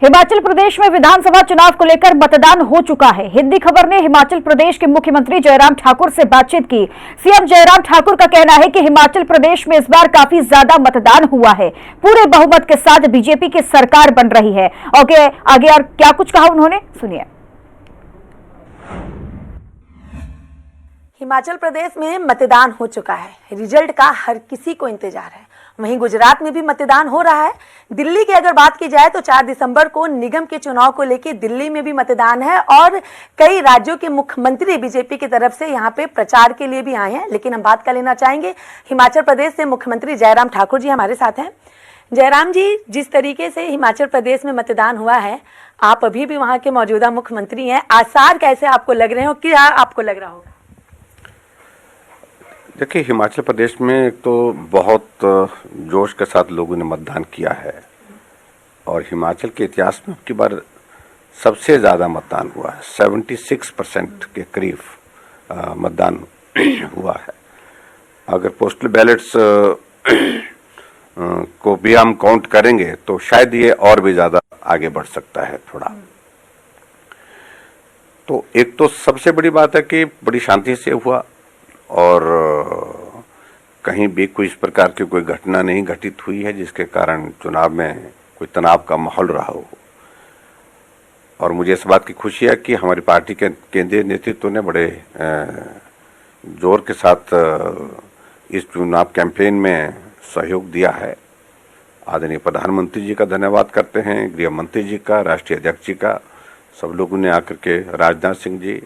हिमाचल प्रदेश में विधानसभा चुनाव को लेकर मतदान हो चुका है। हिंदी खबर ने हिमाचल प्रदेश के मुख्यमंत्री जयराम ठाकुर से बातचीत की। सीएम जयराम ठाकुर का कहना है कि हिमाचल प्रदेश में इस बार काफी ज्यादा मतदान हुआ है। पूरे बहुमत के साथ बीजेपी की सरकार बन रही है। आगे और क्या कुछ कहा उन्होंने, सुनिए। हिमाचल प्रदेश में मतदान हो चुका है। रिजल्ट का हर किसी को इंतजार है। वहीं गुजरात में भी मतदान हो रहा है। दिल्ली की अगर बात की जाए तो 4 दिसंबर को निगम के चुनाव को लेकर दिल्ली में भी मतदान है और कई राज्यों के मुख्यमंत्री बीजेपी की तरफ से यहां पे प्रचार के लिए भी आए हैं। लेकिन हम बात कर लेना चाहेंगे हिमाचल प्रदेश से मुख्यमंत्री जयराम ठाकुर जी हमारे साथ हैं। जयराम जी, जिस तरीके से हिमाचल प्रदेश में मतदान हुआ है, आप अभी भी वहां के मौजूदा मुख्यमंत्री हैं, आसार कैसे आपको लग रहे हो, क्या आपको लग रहा होगा? देखिए, हिमाचल प्रदेश में तो बहुत जोश के साथ लोगों ने मतदान किया है और हिमाचल के इतिहास में अब की बार सबसे ज़्यादा मतदान हुआ है। 76% के करीब मतदान हुआ है। अगर पोस्टल बैलेट्स को भी हम काउंट करेंगे तो शायद ये और भी ज़्यादा आगे बढ़ सकता है थोड़ा। तो एक तो सबसे बड़ी बात है कि बड़ी शांति से हुआ और कहीं भी कोई इस प्रकार की कोई घटना नहीं घटित हुई है जिसके कारण चुनाव में कोई तनाव का माहौल रहा हो। और मुझे इस बात की खुशी है कि हमारी पार्टी के केंद्रीय नेतृत्व ने बड़े जोर के साथ इस चुनाव कैंपेन में सहयोग दिया है। आदरणीय प्रधानमंत्री जी का धन्यवाद करते हैं, गृह मंत्री जी का, राष्ट्रीय अध्यक्ष जी का, सब लोगों ने आकर के, राजनाथ सिंह जी,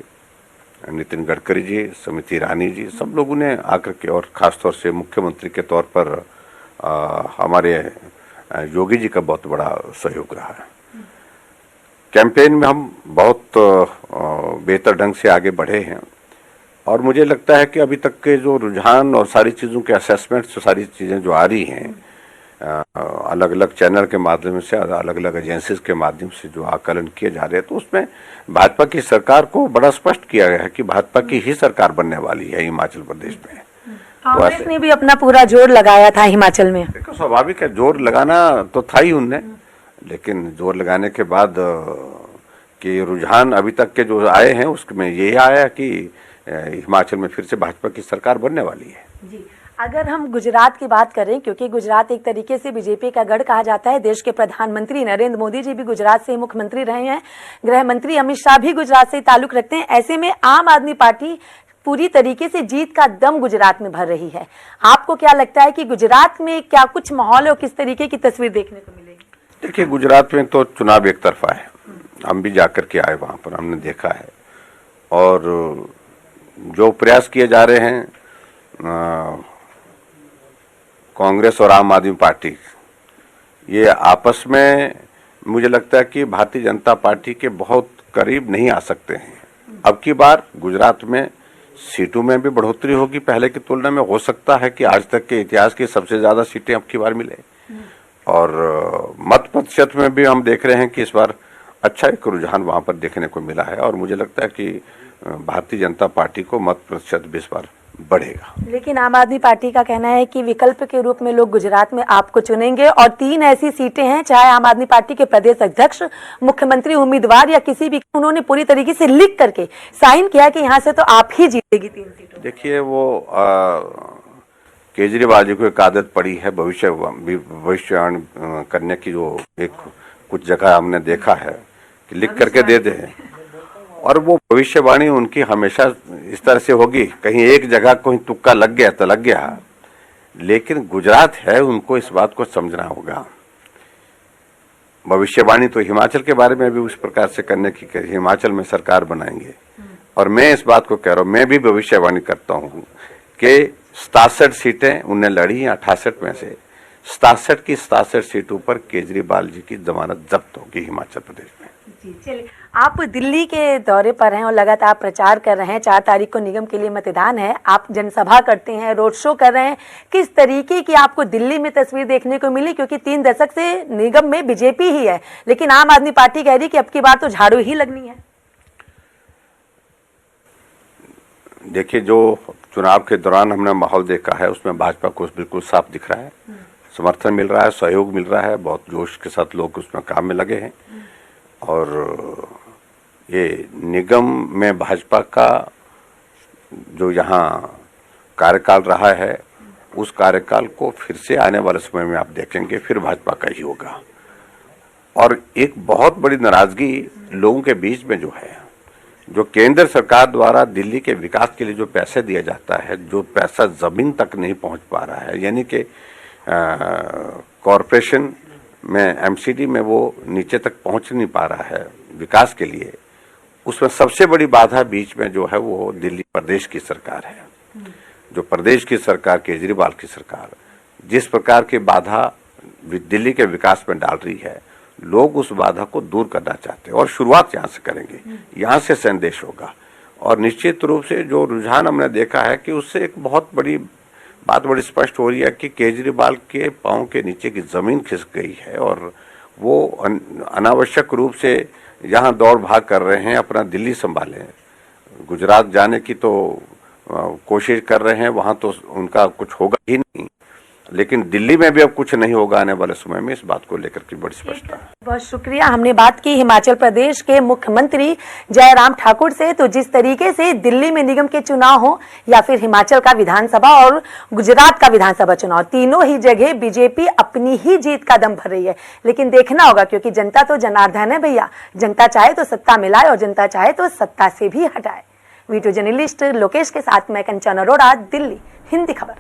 नितिन गडकरी जी, स्मृति ईरानी जी, सब लोगों ने आकर के, और खासतौर से मुख्यमंत्री के तौर पर हमारे योगी जी का बहुत बड़ा सहयोग रहा है। कैंपेन में हम बहुत बेहतर ढंग से आगे बढ़े हैं और मुझे लगता है कि अभी तक के जो रुझान और सारी चीज़ों के असेसमेंट, सारी चीज़ें जो आ रही हैं अलग अलग चैनल के माध्यम से, अलग अलग एजेंसीज के माध्यम से जो आकलन किए जा रहे हैं, तो उसमें भाजपा की सरकार को बड़ा स्पष्ट किया गया है कि भाजपा की ही सरकार बनने वाली है हिमाचल प्रदेश में। कांग्रेस ने भी अपना पूरा जोर लगाया था हिमाचल में। देखो, स्वाभाविक है, जोर लगाना तो था ही उनने, लेकिन जोर लगाने के बाद कि रुझान अभी तक के जो आए हैं उसमें ये आया कि हिमाचल में फिर से भाजपा की सरकार बनने वाली है। जी, अगर हम गुजरात की बात करें, क्योंकि गुजरात एक तरीके से बीजेपी का गढ़ कहा जाता है, देश के प्रधानमंत्री नरेंद्र मोदी जी भी गुजरात से मुख्यमंत्री रहे हैं, गृह मंत्री अमित शाह भी गुजरात से ताल्लुक रखते हैं। ऐसे में आम आदमी पार्टी पूरी तरीके से जीत का दम गुजरात में भर रही है। आपको क्या लगता है कि गुजरात में क्या कुछ माहौल और किस तरीके की तस्वीर देखने को मिलेगी? देखिए, गुजरात में तो चुनाव एक तरफा है। हम भी जाकर के आए, वहां पर हमने देखा है और जो प्रयास किए जा रहे हैं कांग्रेस और आम आदमी पार्टी, ये आपस में मुझे लगता है कि भारतीय जनता पार्टी के बहुत करीब नहीं आ सकते हैं। अब की बार गुजरात में सीटों में भी बढ़ोतरी होगी पहले की तुलना में। हो सकता है कि आज तक के इतिहास की सबसे ज्यादा सीटें अब की बार मिले और मत प्रतिशत में भी हम देख रहे हैं कि इस बार अच्छा एक रुझान वहां पर देखने को मिला है और मुझे लगता है कि भारतीय जनता पार्टी को मत प्रतिशत भी इस बार बढ़ेगा। लेकिन आम आदमी पार्टी का कहना है कि विकल्प के रूप में लोग गुजरात में आपको चुनेंगे और 3 ऐसी सीटें हैं, चाहे आम आदमी पार्टी के प्रदेश अध्यक्ष, मुख्यमंत्री उम्मीदवार या किसी भी, उन्होंने पूरी तरीके से लिख करके साइन किया कि यहाँ से तो आप ही जीतेगी 3 सीटों। देखिए, वो केजरीवाल जी को एक आदत पड़ी है भविष्यवाणी करने की, जो एक कुछ जगह हमने देखा है कि लिख करके दे दे, और वो भविष्यवाणी उनकी हमेशा इस तरह से होगी, कहीं एक जगह कोई तुक्का लग गया तो लग गया। लेकिन गुजरात है, उनको इस बात को समझना होगा। भविष्यवाणी तो हिमाचल के बारे में भी उस प्रकार से करने की, हिमाचल में सरकार बनाएंगे। और मैं इस बात को कह रहा हूँ, मैं भी भविष्यवाणी करता हूँ कि 67 सीटें उन्हें लड़ी, 68 में से 67 की 67 सीटों पर केजरीवाल जी की जमानत जब्त होगी हिमाचल प्रदेश में। जी, चलिए, आप दिल्ली के दौरे पर हैं और लगातार प्रचार कर रहे हैं। 4 तारीख को निगम के लिए मतदान है, आप जनसभा करते हैं, रोड शो कर रहे हैं। किस तरीके की आपको दिल्ली में तस्वीर देखने को मिली? क्योंकि 3 दशक से निगम में बीजेपी ही है, लेकिन आम आदमी पार्टी कह रही कि अब की बार तो झाड़ू ही लगनी है। देखिए, जो चुनाव के दौरान हमने माहौल देखा है उसमें भाजपा को बिल्कुल साफ दिख रहा है, समर्थन मिल रहा है, सहयोग मिल रहा है, बहुत जोश के साथ लोग उसमें काम में लगे हैं। और ये निगम में भाजपा का जो यहाँ कार्यकाल रहा है, उस कार्यकाल को फिर से आने वाले समय में आप देखेंगे फिर भाजपा का ही होगा। और एक बहुत बड़ी नाराजगी लोगों के बीच में जो है, जो केंद्र सरकार द्वारा दिल्ली के विकास के लिए जो पैसे दिया जाता है, जो पैसा जमीन तक नहीं पहुंच पा रहा है, यानी कि कॉरपोरेशन में एमसीडी में वो नीचे तक पहुंच नहीं पा रहा है विकास के लिए, उसमें सबसे बड़ी बाधा बीच में जो है वो दिल्ली प्रदेश की सरकार है। जो प्रदेश की सरकार, केजरीवाल की सरकार जिस प्रकार की बाधा दिल्ली के विकास में डाल रही है, लोग उस बाधा को दूर करना चाहते हैं और शुरुआत यहाँ से करेंगे, यहाँ से संदेश होगा। और निश्चित रूप से जो रुझान हमने देखा है कि उससे एक बहुत बड़ी बात बड़ी स्पष्ट हो रही है कि केजरीवाल के पांव के नीचे की जमीन खिसक गई है और वो अनावश्यक रूप से यहाँ दौड़ भाग कर रहे हैं, अपना दिल्ली संभालें। गुजरात जाने की तो कोशिश कर रहे हैं, वहाँ तो उनका कुछ होगा ही नहीं, लेकिन दिल्ली में भी अब कुछ नहीं होगा आने वाले समय में, इस बात को लेकर के बड़ी स्पष्टता है। बहुत शुक्रिया। हमने बात की हिमाचल प्रदेश के मुख्यमंत्री जयराम ठाकुर से। तो जिस तरीके से दिल्ली में निगम के चुनाव हो या फिर हिमाचल का विधानसभा और गुजरात का विधानसभा चुनाव, तीनों ही जगह बीजेपी अपनी ही जीत का दम भर रही है। लेकिन देखना होगा, क्योंकि जनता तो जनार्दन है भैया, जनता चाहे तो सत्ता मिलाए और जनता चाहे तो सत्ता से भी हटाए। वीडियो जर्नलिस्ट लोकेश के साथ मैं कंचन अरोड़ा, दिल्ली, हिंदी खबर।